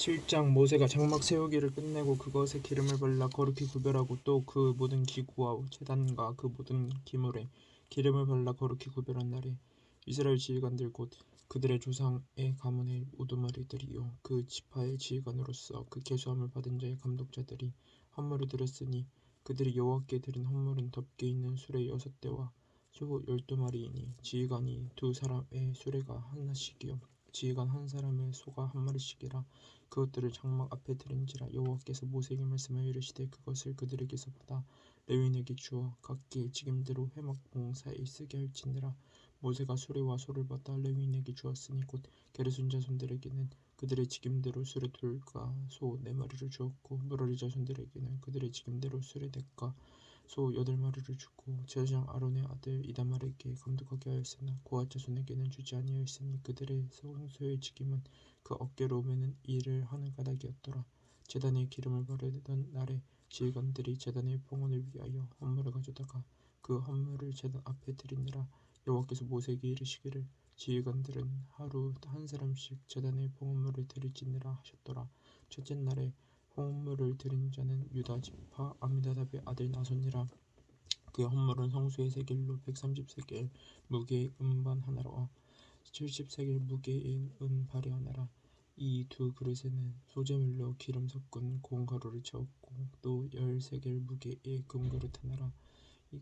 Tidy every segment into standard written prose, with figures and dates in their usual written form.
7장 모세가 장막 세우기를 끝내고 그것에 기름을 발라 거룩히 구별하고 또 그 모든 기구와 제단과 그 모든 기물에 기름을 발라 거룩히 구별한 날에 이스라엘 지휘관들 곧 그들의 조상의 가문의 우두머리들이요 그 지파의 지휘관으로서 그 계수함을 받은 자의 감독자들이 헌물을 드렸으니 그들이 여호와께 드린 헌물은 덮개 있는 수레 6대와 소 12마리이니 지휘관이 2사람의 수레가 하나씩이요 지휘관 한 사람의 소가 한 마리씩이라. 그것들을 장막 앞에 드린지라. 여호와께서 모세에게 말씀하여 이르시되 그것을 그들에게서 받아 레위인에게 주어 각기 직임대로 회막 봉사에 쓰게 할지니라. 모세가 수레와 소를 받아 레위인에게 주었으니 곧 게르손 자손들에게는 그들의 직임대로 수레 둘과 소 4마리를 주었고 무라리 자손들에게는 그들의 직임대로 수레 넷과 소 8마리를 주고 제사장 아론의 아들 이다말에게 감독하게 하였으나 고앗 자손에게는 주지 아니하였으니 그들의 성소의 직임은 그 어깨로 매는 일을 하는 까닭이었더라. 제단에 기름을 바르던 날에 지휘관들이 제단의 봉헌을 위하여 헌물을 가져다가 그 헌물을 제단 앞에 드리니라. 여호와께서 모세에게 이르시기를 지휘관들은 하루 한 사람씩 제단의 봉헌물을 드릴지니라 하셨더라. 첫째 날에 헌물을 드린 자는 유다 지파 아미나답의 아들 나손이라. 그의 헌물은 성수의 세겔로 130세겔 무게의 음반 하나와 70세겔 무게의 은발이 하나라. 이 두 그릇에는 소재물로 기름 섞은 고운 가루를 채웠고 또 10세겔 무게의 금그릇 하나라.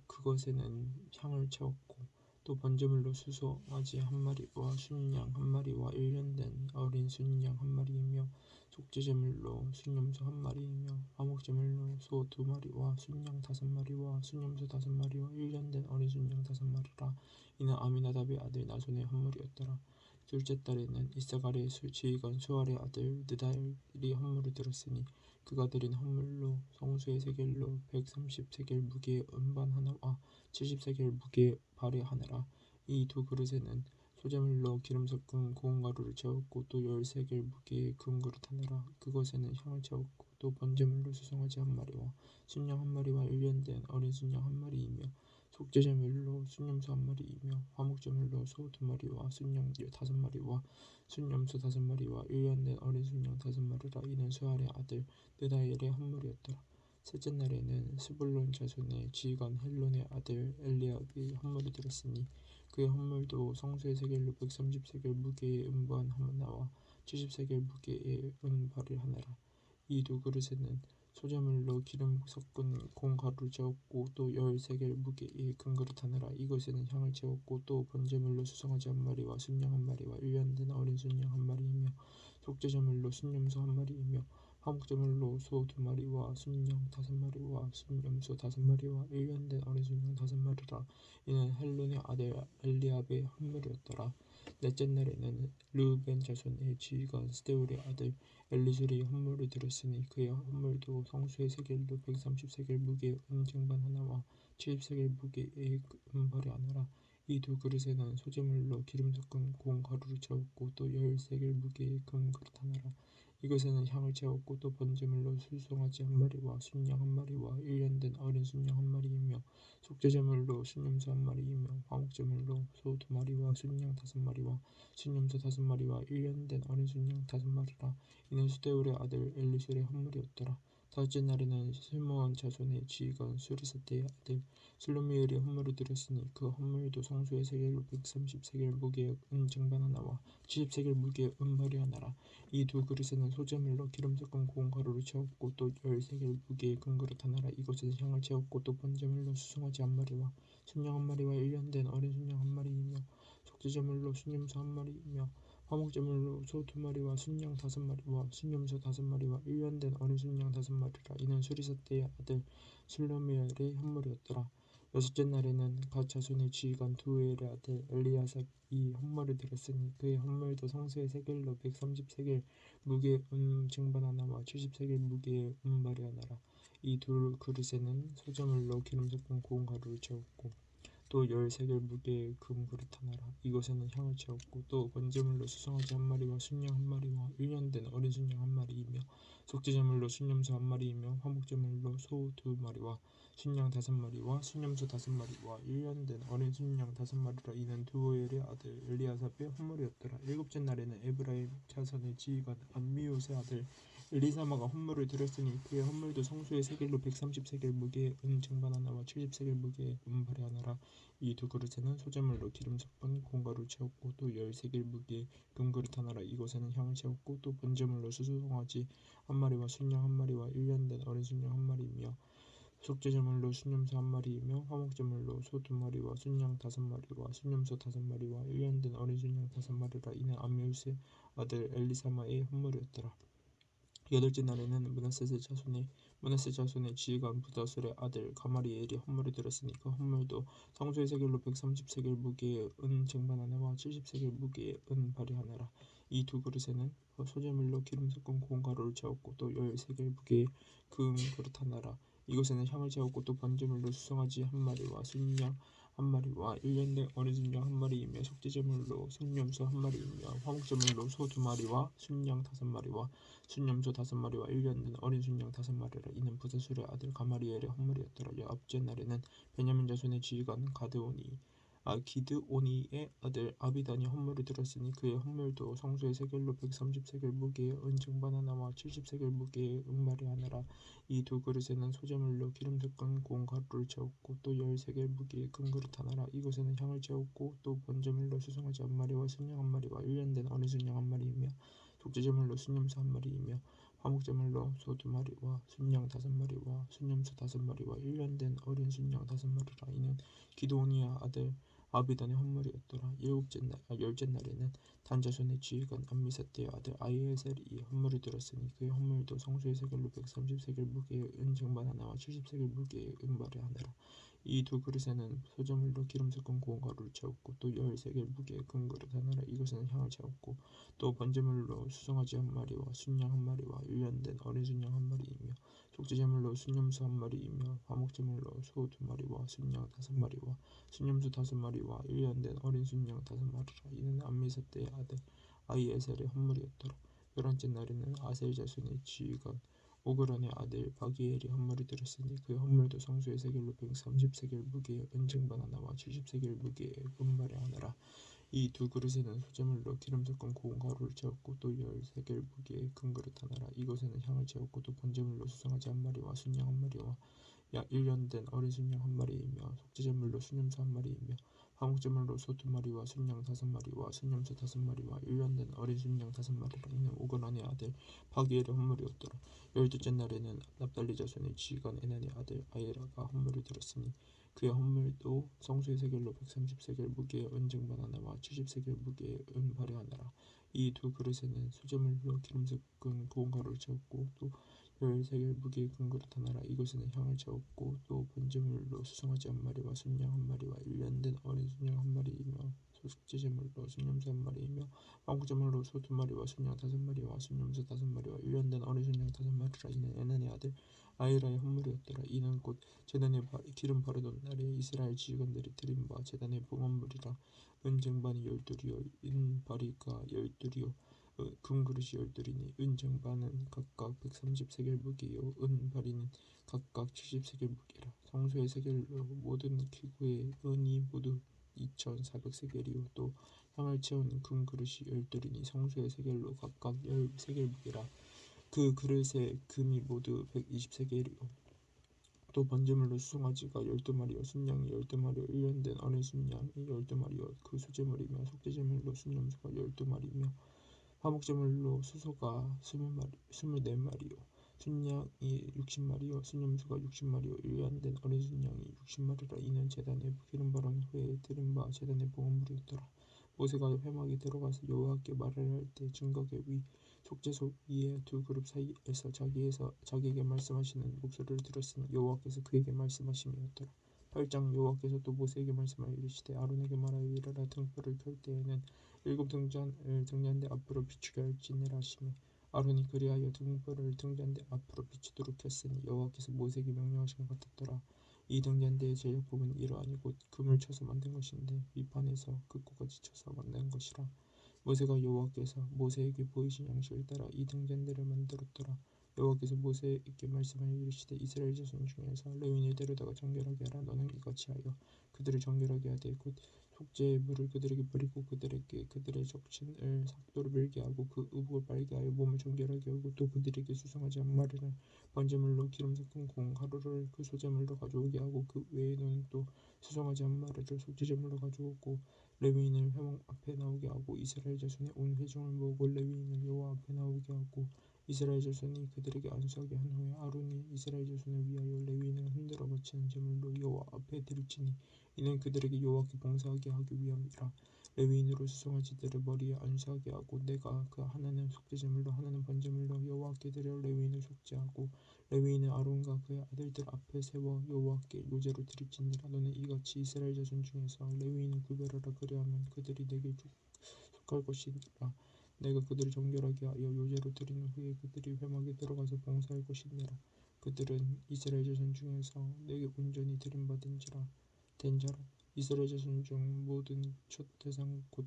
그것에는 향을 채웠고 또 번제물로 수송아지 한 마리와 순양 한 마리와 1년 된 어린 순양 한 마리이며 속죄제물로 순염소 한 마리이며 화목제물로 소 2마리와 순양 5마리와 순염소 5마리와 1년 된 어린 순양 5마리라. 이는 아미나답의 아들 나손의 헌물이었더라. 둘째 달에는 이사가리의 지휘관 수알의 아들 느다엘이 헌물을 들었으니 그가 드린 헌물로 성수의 세겔로 130세겔 무게의 음반 하나와 70세겔 무게의 발이 하나라. 이 두 그릇에는 소재물로 기름 섞은 고운 가루를 채웠고 또 10세겔 무게의 금그릇 하나라. 그것에는 향을 채웠고 또 번제물로 수송아지 한 마리와 순양 한 마리와 1년 된 어린 순양 한 마리이며 속죄제물로 순염소 한 마리이며 화목제물로 소 2마리와 순양 5마리와 순염소 5마리와 1년 된 어린 순양 5마리라. 이는 수알의 아들 느다엘의 헌물이었더라. 셋째 날에는 스불론 자손의 지휘관 헬론의 아들 엘리압이 헌물을 드렸으니 그의 헌물도 성소의 세겔로 130세겔 무게의 음반 하나와 70세겔 무게의 은발이 하나라. 이 두 그릇에는 소재물로 기름 섞은 고운 가루를 채웠고 또 10세겔 무게의 금그릇 하나라. 이것에는 향을 채웠고 또 번제물로 수송아지 한 마리와 순양 한 마리와 1년 된 어린 순양 한 마리이며 속죄제물로 순염소 한 마리이며 화목제물로 소 2마리와 순양 5마리와 순염소 5마리와 1년 된 어린 순양 5마리라. 이는 헬론의 아들 엘리압의 헌물이었더라. 넷째 날에는 르우벤 자손의 지휘관 스데울의 아들 엘리술이 헌물을 드렸으니 그의 헌물도 성수의 세겔로 130세겔 무게의 은쟁반 하나와 70세겔 무게의 은발이 하나라. 이 두 그릇에는 소재물로 기름 섞은 고운 가루를 채웠고 또 10세겔 무게의 금그릇 하나라. 이것에는 향을 채웠고 또 번제물로 수송아지 한 마리와 순양 한 마리와 1년 된 어린 순양 한 마리이며 속죄제물로 순염소 한 마리이며 화목제물로 소 2마리와 순양 5마리와 순염소 5마리와 1년 된 어린 순양 5마리라. 이는 수데울의 아들 엘리술의 헌물이었더라. 다섯째 날에는 스므온 자손의 지휘관 수리사대의 아들 슬로미엘이 헌물을 드렸으니 그 헌물도 성소의 세겔로 130세겔 무게의 은쟁반 하나와 70세겔 무게의 은발이 하나라. 이 두 그릇에는 소재물로 기름 섞은 고운 가루를 채웠고 또 10세겔 무게의 금그릇 하나라. 이것에는 향을 채웠고 또 번제물로 수송아지 한 마리와 순양 한 마리와 1년 된 어린 순양 한 마리이며 속죄제물로 순염소 한 마리이며 화목제물로 소 2마리와 순양 5마리와 순염소 5마리와 1년 된 어린 순양 5마리라. 이는 수리사대의 아들 슬로미엘의 헌물이었더라. 여섯째 날에는 갓 자손의 지휘관 두엘의 아들 엘리야삭이 헌물을 드렸으니 그의 헌물도 성소의 세겔로 130세겔 무게의 쟁반 하나와 70세겔 무게의 은발이 하나라. 이 두 그릇에는 소재물로 기름 섞은 고운 가루를 채웠고 또 13개 무게의 금그릇 하나라. 이것에는 향을 채웠고 또 번제물로 수송아지 한 마리와 순양 한 마리와 1년 된 어린 순양 한 마리이며 속죄제물로 순염소 한 마리이며 화목제물로 소 2마리와 순양 5마리와 순염소 5마리와 1년 된 어린 순양 5마리라. 이는 두오엘의 아들 엘리아삽의 헌물이었더라. 일곱째 날에는 에브라임 자손의 지휘관 암미옷의 아들 엘리사마가 헌물을 드렸으니 그의 헌물도 성소의 세겔로 130세겔 무게의 은 쟁반 하나와 70세겔 무게의 은발이 하나라. 이 두 그릇에는 소재물로 기름 섞은 콩가루를 채웠고 또 13개 무게의 금그릇 하나라. 이것에는 향을 채웠고 또 번제물로 수송아지 한 마리와 순양 한 마리와 1년 된 어린 순양 한 마리이며 속죄제물로 순염소 한 마리이며 화목제물로 소 2마리와 순양 5마리와 순염소 5마리와 1년 된 어린 순양 5마리라. 이는 암미웃의 아들 엘리사마의 헌물이었더라. 여덟째 날에는 므낫세 자손의 지휘관 부다술의 아들 가마리엘이 헌물을 드렸으니 그 헌물도 성소의 세겔로 130세겔 무게의 은 쟁반 하나와 70세겔 무게의 은 발이 하나라. 이 두 그릇에는 소재물로 기름 섞은 고운 가루를 채웠고 또 13개 무게의 금 그릇 하나라. 이것에는 향을 채웠고 또 번제물로 수송아지 한 마리와 순양 한 마리와 1년 된 어린 순양 한 마리이며 속죄제물로 순염소 한 마리이며 화목제물로 소 2마리와 순양 5마리와 순염소 5마리와 1년 된 어린 순양 5마리라. 이는 부사술의 아들 가마리엘의 헌물이었더라. 아홉째 날에는 베냐민 자손의 지휘관 기드오니의 아들 아비단이 헌물을 드렸으니 그의 헌물도 성소의 세겔로 130세겔 무게의 은 쟁반 하나와 70세겔 무게의 은발이 하나라. 이 두 그릇에는 소재물로 기름 섞은 고운 가루를 채웠고 또 13개 무게의 금그릇 하나라. 이것에는 향을 채웠고 또 번제물로 수송아지 한 마리와 순양 한 마리와 1년 된 어린 순양 한 마리이며 속죄제물로 순염소 한 마리이며 화목제물로 소 2마리와 순양 5마리와 순염소 5마리와 1년 된 어린 순양 5마리라. 이는 기드오니의 아들 아비단의 헌물이었더라. 열째 날에는 단 자손의 지휘관 암미사대의 아들 아이에셀이 헌물을 드렸으니 그의 헌물도 성소의 세겔로 130세겔 무게의 은 쟁반 하나와 70세겔 무게의 은발이 하나라. 이 두 그릇에는 소재물로 기름 섞은 고운 가루를 채웠고 또 13개 무게의 금그릇 하나라. 이것에는 향을 채웠고 또 번제물로 수송아지 한 마리와 순양 한 마리와 1년 된 어린 순양 한 마리이며 속죄제물로 순염소 한 마리이며 화목제물로 소 2마리와 순양 5마리와 순염소 5마리와 1년 된 어린 순양 5마리라. 이는 암미사대의 아들 아이에셀의 헌물이었더라. 11째 날에는 아셀 자손의 지휘관 오그란의 아들 바기엘이 헌물을 드렸으니 그의 헌물도 성소의 세겔로 130세겔 무게의 은쟁반 하나와 70세겔 무게의 은발이 하나라. 이 두 그릇에는 소재물로 기름 섞은 고운 가루를 채웠고 또 13개 무게의 금그릇 하나라. 이것에는 향을 채웠고 또 번제물로 수송아지 한 마리와 순양 한 마리와 약 1년 된 어린 순양 한 마리이며 속죄제물로 순염소 한 마리이며 화목제물로 소 2마리와 순양 5마리와 순염소 5마리와 1년 된 어린 순양 5마리라. 이는 오그란의 아들 바기엘의 헌물이었더라. 12째 날에는 납달리 자손의 지휘관 에난의 아들 아예라가 헌물을 드렸으니 그의 헌물도 성소의 세겔로 130세겔 무게의 은쟁반 하나와 70세겔 무게의 은발이 하나라. 이 두 그릇에는 소재물로 기름 섞은 고운 가루를 채웠고 또 13개 무게의 금그릇 하나라. 이것에는 향을 채웠고 또 번제물로 수송아지 한 마리와 순양 한 마리와 1년 된 어린 순양 한 마리이며 속죄제물로 순염소 한 마리이며 화목제물로 소 2마리와 순양 5마리와 순염소 5마리와 1년 된 어린 순양 5마리라. 이는 에난의 아들 아이라의 헌물이었더라. 이는 곧 제단에 기름 바르던 날에 이스라엘 지휘관들이 드린 바 제단의 봉헌물이라. 은쟁반이 12이요 은바리가 12이요 금그릇이 12이니 은쟁반은 각각 130세겔 무게요 은바리는 각각 70세겔 무게라. 성소의 세겔로 모든 기구의 은이 모두 2400세겔이요 또 향을 채운 금그릇이 12이니 성소의 세겔로 각각 13겔 무게라. 그 그릇의 금이 모두 120세겔이요 또 번제물로 수송아지가 12마리요 순양이 12마리요 1년 된 어린 순양이 12마리요 그 수제물이며 속죄제물로 순염소가 12마리며 화목제물로 수소가 24마리요 순양이 60마리요 순염소가 60마리요 1년 된 어린 순양이 60마리라. 이는 제단에 기름 바른 후에 드린 바 제단의 봉헌물이었더라. 모세가 회막에 들어가서 여호와께 말을 할 때 증거계 위 속죄소 위에 두 그룹 사이에서 자기에게 말씀하시는 목소리를 들었으니 여호와께서 그에게 말씀하심이었더라. 8장 여호와께서 또 모세에게 말씀하여 이르시되 아론에게 말하여 이르라. 등불을 켤 때에는 7등잔을 등잔대 앞으로 비추게 할지니라 하시매 아론이 그리하여 등불을 등잔대 앞으로 비추도록 했으니 여호와께서 모세에게 명령하신 것 같았더라. 이 등잔대의 제작법은 이러하니 곧 금을 쳐서 만든 것인데 밑판에서 끝까지 쳐서 만든 것이라. 모세가 여호와께서 모세에게 보이신 양식을 따라 이 등잔대를 만들었더라. 여호와께서 모세에게 말씀하여 이르시되 이스라엘 자손 중에서 레위인을 데려다가 정결하게 하라. 너는 이같이 하여 그들을 정결하게 하되 곧 속죄의 물을 그들에게 뿌리고 그들에게 그들의 적신을 삭도를 밀게 하고 그 의복을 빨게 하여 몸을 정결하게 하고 또 그들에게 수송하지 않은 말을 번제물로 기름 섞은 공 가루를 그 소제물로 가져오게 하고 그 외에 너는 또 수송하지 않은 말을 속죄제물로 가져오고 레위인을 회막 앞에 나오게 하고 이스라엘 자손의 온 회중을 모으고 레위인을 여호와 앞에 나오게 하고 이스라엘 자손이 그들에게 안수하게 한 후에 아론이 이스라엘 자손을 위하여 레위인을 흔들어 바치는 제물로 여호와 앞에 드릴지니 이는 그들에게 여호와께 봉사하게 하기 위함이라. 레위인으로 수송할 자들을 머리에 안수하게 하고 내가 그 하나는 속죄제물로 하나는 번제물로 여호와께 드려 레위인을 속죄하고 레위인은 아론과 그의 아들들 앞에 세워 여호와께 요제로 드릴지니라. 너는 이같이 이스라엘 자손 중에서 레위인을 구별하라. 그리하면 그들이 내게 속할 것이니라. 내가 그들을 정결하게 하여 요제로 드린 후에 그들이 회막에 들어가서 봉사할 것이니라. 그들은 이스라엘 자손 중에서 내게 온전히 드림받은지라 된 자라. 이스라엘 자손 중 모든 첫 태산 곧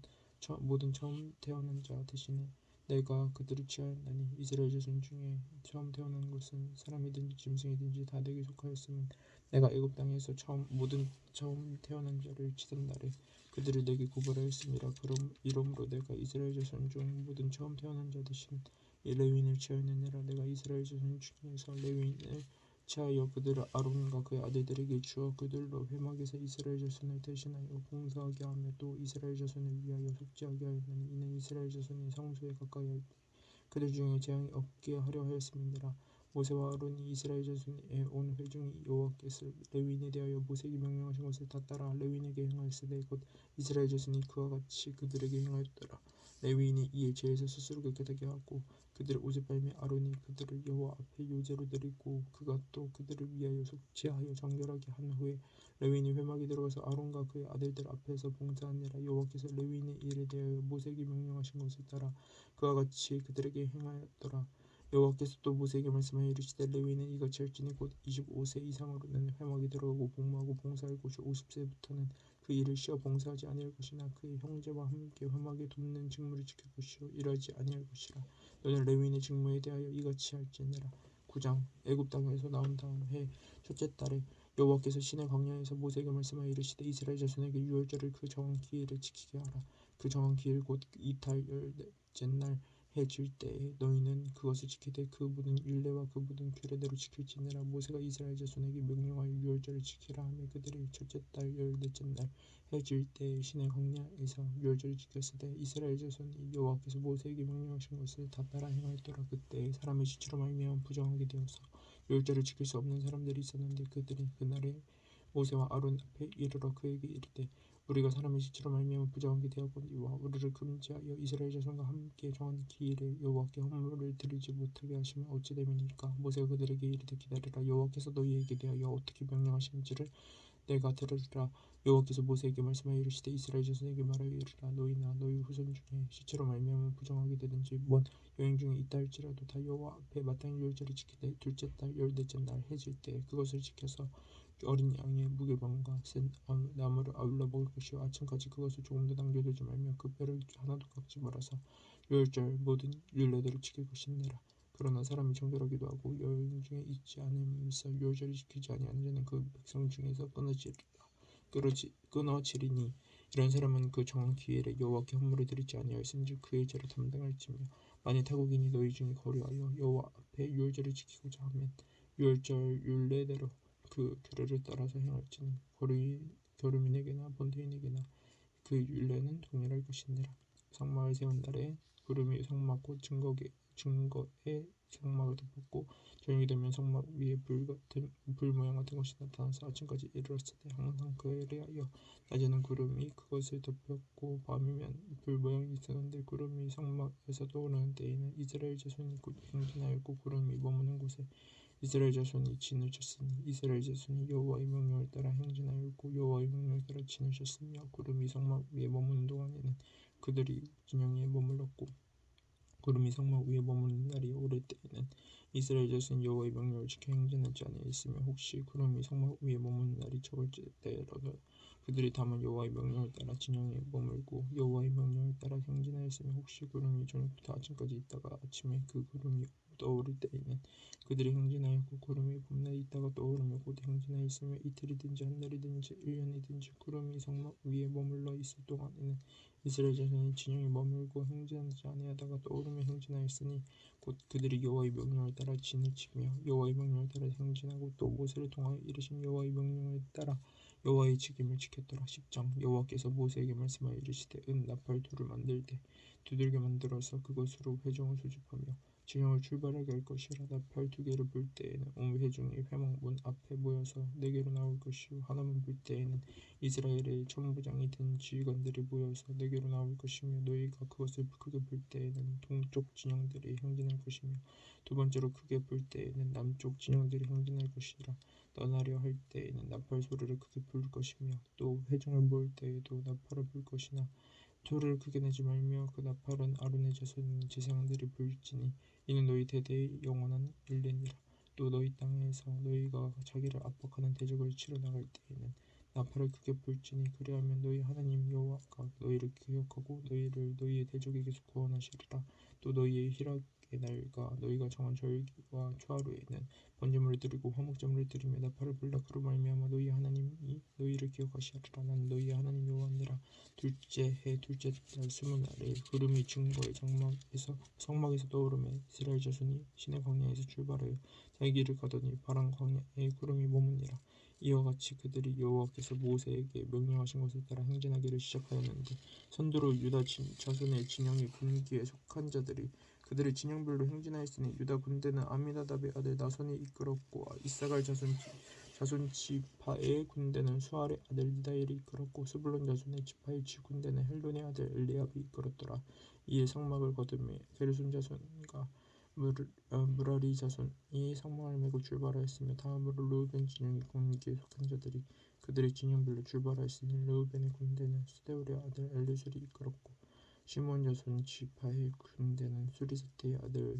모든 처음 태어난 자 대신에 내가 그들을 취하였나니 이스라엘 자손 중에 처음 태어난 것은 사람이든지 짐승이든지 다 내게 속하였으면 내가 애굽 땅에서 모든 처음 태어난 자를 치던 날에 그들을 내게 구별하였음이라. 그럼 이러므로 내가 이스라엘 자손 중 모든 처음 태어난 자 대신 이 레위인을 취하였느니라. 내가 이스라엘 자손 중에서 레위인을 취하여 그들을 아론과 그의 아들들에게 주어 그들로 회막에서 이스라엘 자손을 대신하여 봉사하게 하며 또 이스라엘 자손을 위하여 속죄하게 하였나니 이는 이스라엘 자손이 성소에 가까이 할 때 그들 중에 재앙이 없게 하려 하였음이니라. 모세와 아론이 이스라엘 자손의 온 회중이 여호와께서 레위인에 대하여 모세에게 명령하신 것을 다 따라 레위인에게 행하였으되 곧 이스라엘 자손이 그와 같이 그들에게 행하였더라. 레위인이 이에 죄에서 스스로 깨끗하게 하고 그들의 옷을 빨매 아론이 그들을 여호와 앞에 요제로 드리고 그가 또 그들을 위하여 속죄하여 정결하게 한 후에 레위인이 회막에 들어가서 아론과 그의 아들들 앞에서 봉사하니라. 여호와께서 레위인의 일에 대하여 모세에게 명령하신 것을 따라 그와 같이 그들에게 행하였더라. 여호와께서 또 모세에게 말씀하여 이르시되 레위인은 이같이 할지니 곧 25세 이상으로는 회막에 들어가고 복무하고 봉사할 것이 50세부터는 그 일을 쉬어 봉사하지 아니할 것이나 그의 형제와 함께 회막에 돕는 직무를 지킬 것이요 일하지 아니할 것이라. 너는 레위인의 직무에 대하여 이같이 할지니라. 9장. 애굽 땅에서 나온 다음 해 첫째 달에 여호와께서 시내 광야에서 모세에게 말씀하여 이르시되 이스라엘 자손에게 유월절을 그 정한 기일을 지키게 하라. 그 정한 기일 곧 이달 열넷째 날 해 질 때에 너희는 그것을 지키되 그 모든 율례와 그 모든 규례대로 지킬지니라. 모세가 이스라엘 자손에게 명령하여 유월절을 지키라 하며 그들이 첫째 달 열넷째 날 해 질 때에 시내 광야에서 유월절을 지켰으되 이스라엘 자손이 여호와께서 모세에게 명령하신 것을 다 따라 행하였더라. 그때에 사람의 지체로 말미암아 부정하게 되어서 유월절을 지킬 수 없는 사람들이 있었는데 그들이 그날에 모세와 아론 앞에 이르러 그에게 이르되 우리가 사람의 지체로 말미암아 부정하게 되었거니와 우리를 금지하여 이스라엘 자손과 함께 정한 기일에 여호와께 헌물을 드리지 못하게 하시면 어찌 됨이니까. 모세가 그들에게 이르되 기다리라. 여호와께서 너희에게 대하여 어떻게 명령하신지를 내가 들으리라. 여호와께서 모세에게 말씀하여 이르시되 이스라엘 자손에게 말하여 이르라. 너희나 너희 후손 중에 시체로 말미암아 부정하게 되든지 먼 여행 중에 있다 할지라도 다 여호와 앞에 마땅히 유월절을 지키되 둘째 달 열넷째 날 해질 때 그것을 지켜서 어린 양의 무게반과 센 나무를 아울러 먹을 것이요 아침까지 그것을 조금도 남겨두지 말며 그 뼈를 하나도 깎지 말아서 유월절 모든 율례대로 지킬 것이니라. 그러나 사람이 정결하기도 하고 여행 중에 있지 않음이서 유월절을 지키지 아니하는 자는 그 백성 중에서 끊어지리니 이런 사람은 그 정한 기일에 여호와께 헌물을 드리지 아니하였은즉 그의 죄를 담당할지며 만일 타국인이 너희 중에 거류하여 여호와 앞에 유월절을 지키고자 하면 유월절 율례대로 그 규례를 따라서 행할지니 거류민에게나 본토인에게나 그 율례는 동일할 것이니라. 성막을 세운 날에 구름이 성막 곧 증거에 성막을 덮었고 저녁이 되면 성막 위에 불 모양 같은 것이 나타나서 아침까지 이르렀을 때 항상 그리하여 낮에는 구름이 그것을 덮였고 밤이면 불 모양이 있었는데 구름이 성막에서 떠오르는 때에는 이스라엘 자손이 곧 행진하였고 구름이 머무는 곳에 이스라엘 자손이 진을 쳤으니 이스라엘 자손이 여호와의 명령을 따라 행진하였고 여호와의 명령을 따라 진을 쳤으며 구름이 성막 위에 머무는 동안에는 그들이 진영 위에 머물렀고 구름이 성막 위에 머무는 날이 오를 때에는 이스라엘 자손 여호와의 명령을 지켜 행진하지 아니하였으며 혹시 구름이 성막 위에 머무는 날이 적을 때라도 그들이 다만 여호와의 명령을 따라 진영에 머물고 여호와의 명령을 따라 행진하였으며 혹시 구름이 저녁부터 아침까지 있다가 아침에 그 구름이 떠오를 때에는 그들이 행진하였고 구름이 봄날 있다가 떠오르며 곧 행진하였으며 이틀이든지 한 달이든지 1년이든지 구름이 성막 위에 머물러 있을 동안에는 이스라엘 자손이 진영에 머물고 행진하지 아니하다가 떠오르며 행진하였으니 곧 그들이 여호와의 명령을 따라 진을 치며 여호와의 명령을 따라 행진하고 또 모세를 통하여 이르신 여호와의 명령을 따라 여호와의 직임을 지켰더라. 10장 여호와께서 모세에게 말씀하여 이르시되 은 나팔 둘을 만들 때 두들겨 만들어서 그것으로 회중을 소집하며 진영을 출발하게 할 것이라. 나팔 두 개를 불 때에는 온 회중이 회막 문 앞에 모여서 네 개로 나올 것이요 하나만 불 때에는 이스라엘의 천부장이 된 지휘관들이 모여서 네 개로 나올 것이며 너희가 그것을 크게 불 때에는 동쪽 진영들이 행진할 것이며 두 번째로 크게 불 때에는 남쪽 진영들이 행진할 것이라. 떠나려 할 때에는 나팔 소리를 크게 부를 것이며 또 회중을 모을 때에도 나팔을 불 것이나 소리를 크게 내지 말며 그 나팔은 아론의 자손 제사장들이 불지니 이는 너희 대대의 영원한 율례니라. 또 너희 땅에서 너희가 자기를 압박하는 대적을 치러 나갈 때에는 나팔을 크게 불지니 그리하면 너희 하나님 여호와가 너희를 기억하고 너희를 너희의 대적에게서 구원하시리라. 또 너희의 희락의 날과 너희가 정한 절기와 초하루에는 번제물을 드리고 화목제물을 드리며 나팔을 불라. 그로 말미암아 너희 하나님이 너희를 기억하시리라. 나는 너희 하나님 여호와니라. 둘째 해 둘째 달 20날에 구름이 증거의 성막에서 떠오르며 이스라엘 자손이 시내 광야에서 출발하여 자기 길을 가더니 파란 광야에 구름이 머무니라. 이와 같이 그들이 여호와께서 모세에게 명령하신 것을 따라 행진하기를 시작하였는데 선두로 유다 자손의 진영의 분기에 속한 자들이 그들의 진영별로 행진하였으니 유다 군대는 아미나답의 아들 나손이 이끌었고 이사갈 자손 지파의 군대는 수알의 아들 니다엘이 이끌었고 스불론 자손의 지파의 군대는 헬론의 아들 엘리압이 이끌었더라. 이에 성막을 거두며 게르손 자손과 무라리 자손이 성막을 메고 출발하였으며 다음으로 르우벤 진영의 군기에 속한 자들이 그들의 진영별로 출발하였으니 르우벤의 군대는 스데울의 아들 엘리술이 이끌었고 시몬 자손 지파의 군대는 수리사태의 아들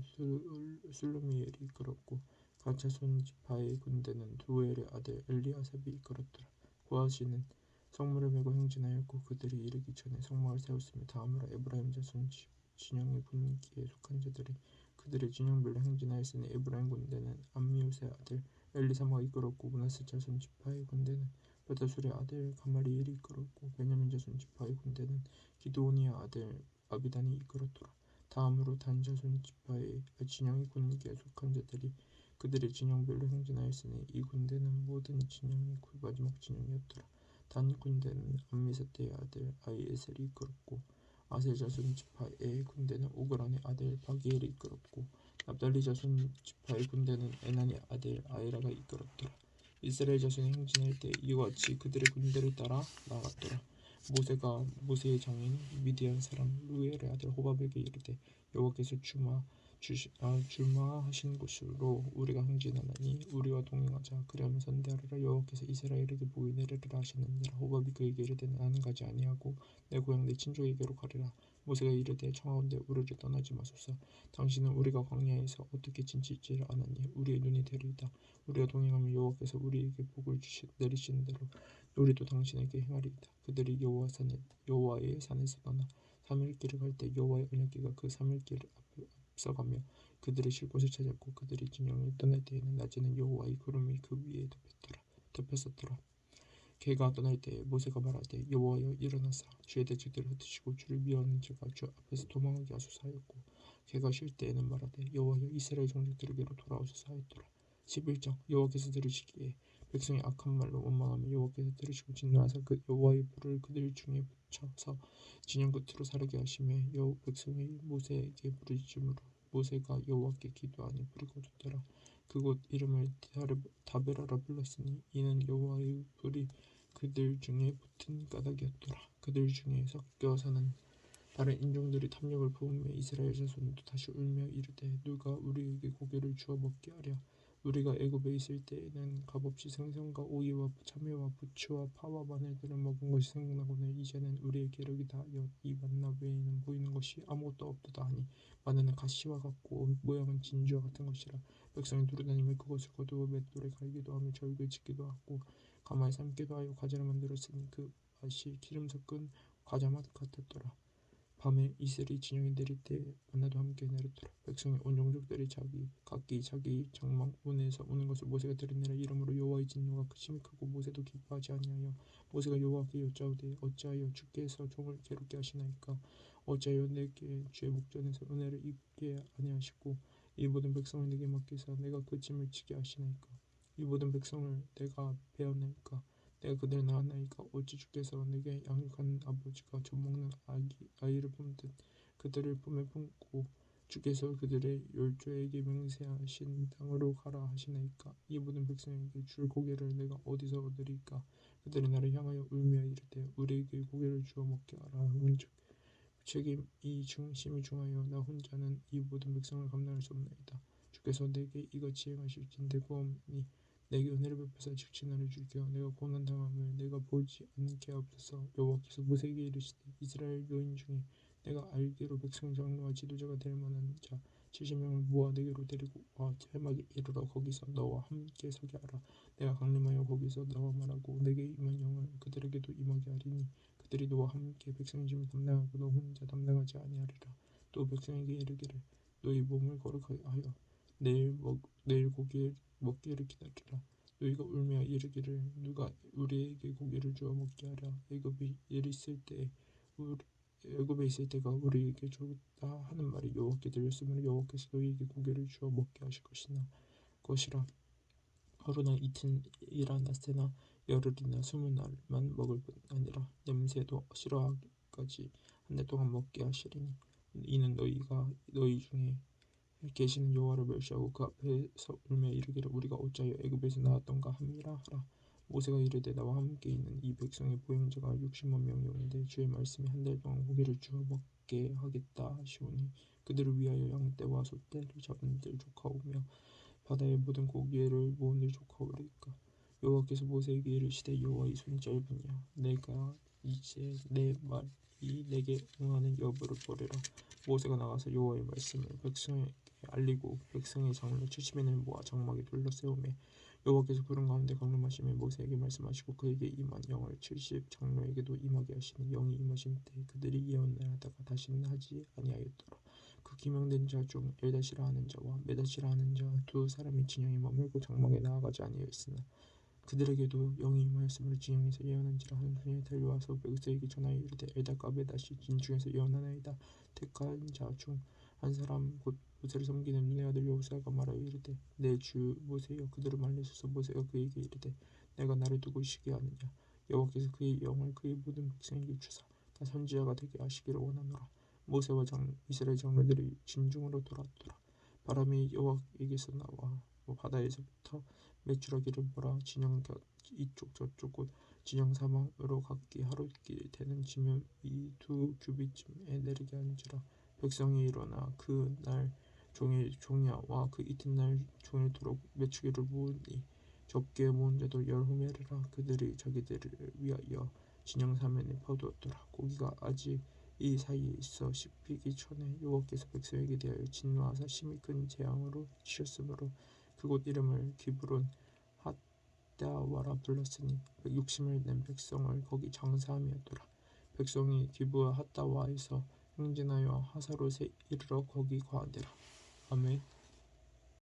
술루미엘이 이끌었고 갓 자손 지파의 군대는 두엘의 아들 엘리아삽이 이끌었더라. 고아시는 성문을 메고 행진하였고 그들이 이르기 전에 성막을 세웠으며 다음으로 에브라임 자손 진영의 군기에 속한 자들이 그들의 진영별로 행진하였으니 에브라임 군대는 암미우스의 아들 엘리사마가 이끌었고 므낫세 자손 지파의 군대는 베다술의 아들 가마리엘이 이끌었고 베냐민 자손 지파의 군대는 기드오니의 아들 아비단이 이끌었더라. 다음으로 단 자손 지파의 진영의 군기에 속한 자들이 그들의 진영별로 행진하였으니 이 군대는 모든 진영의 마지막 진영이었더라. 단 군대는 암미사대의 아들 아이에셀이 이끌었고 아셀 자손 지파의 군대는 오그란의 아들 바기엘이 이끌었고 납달리 자손 지파의 군대는 에난의 아들 아이라가 이끌었더라. 이스라엘 자손이 행진할 때 이와 같이 그들의 군대를 따라 나아갔더라. 모세가 모세의 장인 미디안 사람 루엘의 아들 호밥에게 이르되 여호와께서 주마하신 곳으로 우리가 행진하나니 우리와 동행하자. 그리하면 선대하리라. 여호와께서 이스라엘에게 복이 내리리라 하셨느니라. 호밥이 그에게 이르되 나는 가지 아니하고 내 고향 내 친족에게로 가리라. 모세가 이르되 청하온대 우리를 떠나지 마소서. 당신은 우리가 광야에서 어떻게 진칠지를 아나니 우리의 눈이 되리이다. 우리가 동행하면 여호와께서 우리에게 복을 내리시는 대로 우리도 당신에게 행하리이다. 그들이 여호와의 산에서 떠나 3일 길을 갈 때 여호와의 언약궤가 그 3일 길을 앞서가며 그들의 쉴 곳을 찾았고 그들이 진영을 떠날 때에는 낮에는 여호와의 구름이 그 위에 덮였었더라. 걔가 떠날 때에 모세가 말하되 여호와여 일어나사 주의 대적들을 흩으시고 주를 미워하는 자가 주 앞에서 도망하게 하소서 하였고 걔가 쉴 때에는 말하되 여호와여 이스라엘 종족들에게로 돌아오소서 하였더라. 11장 여호와께서 들으시기에 백성이 악한 말로 원망하며 여호와께서 들으시고 진노하사 여호와의 불을 그들 중에 붙여서 진영 끝으로 사르게 하시매 백성이 모세에게 부르짖음으로 모세가 여호와께 기도하니 불이 거두더라. 그곳 이름을 다베라라 불렀으니 이는 여호와의 불이 그들 중에 붙은 까닭이었더라. 그들 중에 섞여 사는 다른 인종들이 탐욕을 품으며 이스라엘 자손도 다시 울며 이르되 누가 우리에게 고기를 주어 먹게 하랴. 우리가 애굽에 있을 때에는 값없이 생선과 오이와 참외와 부추와 파와 마늘들을 먹은 것이 생각나거늘 이제는 우리의 계력이 다하여 이 만나 외에는 보이는 것이 아무것도 없도다 하니 마늘은 가시와 같고 모양은 진주와 같은 것이라. 백성이 두루다니며 그것을 거두어 맷돌에 갈기도 하며 절구에 짓기도 하고 가마에 삶기도 하여 과자를 만들었으니 그 맛이 기름 섞은 과자 맛 같았더라. 밤에 이슬이 진영이 내릴 때 만나도 함께 내렸더라. 백성이 온 종족들이 각기 자기 장막 문에서 오는 것을 모세가 들으니라. 이러므로 여호와의 진노가 심히 크고 모세도 기뻐하지 아니하여 모세가 여호와께 여짜오되 어찌하여 주께서 종을 괴롭게 하시나이까. 어찌하여 내게 주의 목전에서 은혜를 입게 아니하시고 이 모든 백성을 내게 맡기사 내가 그 짐을 지게 하시나이까. 이 모든 백성을 내가 베었나이까. 내가 그들을 낳았나이까. 어찌 주께서 내게 양육한 아버지가 젖먹는 아이를 품듯 그들을 품에 품고 주께서 그들의 열조에게 맹세하신 땅으로 가라 하시나이까. 이 모든 백성에게 줄 고기를 내가 어디서 얻으리까. 그들이 나를 향하여 울며 이르되 우리에게 고기를 주어 먹게 하라 하문즉 책임이 심히 중하여 나 혼자는 이 모든 백성을 감당할 수 없나이다. 주께서 내게 이같이 행하실진대 구하오니 내게 은혜를 베푸사 즉시 나를 죽여 내가 고난당함을 내가 보지 않게 하옵소서. 여호와께서 모세에게 이르시되 이스라엘 여인 중에 내가 알기로 백성 장로와 지도자가 될 만한 자 70명을 모아 내게로 데리고 와 설막에 이르러 거기서 너와 함께 서게 하라. 내가 강림하여 거기서 너와 말하고 내게 임한 영을 그들에게도 임하게 하리니 그들이 너와 함께 백성의 짐을 담당하고 너 혼자 담당하지 아니하리라. 또 백성에게 이르기를 너희 몸을 거룩하게 하여 내일 고기 먹기를 기다리라. 너희가 울며 이르기를 누가 우리에게 고기를 주어 먹게 하랴. 애굽에 있을 때가 우리에게 좋다 하는 말이 여호와께 들렸으므로 여호와께서 너희에게 고기를 주어 먹게 하실 것이라. 하루나 이틀이라 낮새나 열흘이나 20날만 먹을 뿐 아니라 냄새도 싫어하기까지 한 달 동안 먹게 하시리니 이는 너희가 너희 중에 계시는 여호와를 멸시하고 그 앞에서 울며 이르기를 우리가 어찌하여 애굽에서 나왔던가 함이라 하라. 모세가 이르되 나와 함께 있는 이 백성의 보행자가 60만 명이오는데 주의 말씀이 한 달 동안 고기를 주어 먹게 하겠다 하시오니 그들을 위하여 양떼와 소떼를 잡은들 조카오며 바다의 모든 고기를 모은들 조카오리까. 여호와께서 모세에게 이르시되 여호와의 손이 짧으냐 내가 이제 내 말이 내게 응하는 여부를 보리라. 모세가 나가서 여호와의 말씀을 백성에게 알리고 백성의 장로 70인을 모아 장막에 둘러세우매 여호와께서 구름 가운데 강림하시며 모세에게 말씀하시고 그에게 임한 영을 70 장로에게도 임하게 하시니 영이 임하신 때 그들이 예언을 하다가 다시는 하지 아니하였더라. 그 기명된 자 중 엘다시라 하는 자와 메다시라 하는 자 두 사람이 진영에 머물고 장막에 나아가지 아니하였으나 그들에게도 영이 임하였으므로 진영에서 예언한지라. 한 손이 달려와서 모세에게 전하여 이르되 엘다가 메다시 진중에서 예언하나이다. 택한 자 중 한 사람 곧 모세를 섬기는 눈의 아들 여호수아가 말하여 이르되 내 주 모세여 그들을 말리소서. 모세가 그에게 이르되 내가 나를 두고 쉬게 하느냐. 여호와께서 그의 영을 그의 모든 백성에게 주사 다 선지자가 되게 하시기를 원하노라. 모세와 이스라엘 장로들이 진중으로 돌았더라. 바람이 여호와에게서 나와 바다에서부터 메추라기를 몰아 진영 곁 이쪽 저쪽 곧 진영 사방으로 각기 하루길 되는 지면 이 2규빗쯤에 내리게 한지라. 백성이 일어나 그 날 종일 종야와 그 이튿날 종일토록 메추기를 모으니 적게 모은 자도 10호멜이라. 그들이 자기들을 위하여 진영 사면에 퍼두었더라. 고기가 아직 이 사이에 있어 씹히기 전에 여호와께서 백성에게 대하여 진노하사 심히 큰 재앙으로 치셨으므로 그곳 이름을 기브론 핫다와라 불렀으니 160을 낸 백성을 거기 장사함이었더라. 백성이 기브와 핫다와에서 행진하여 하사롯에 이르러 거기 거하니라. 아멘.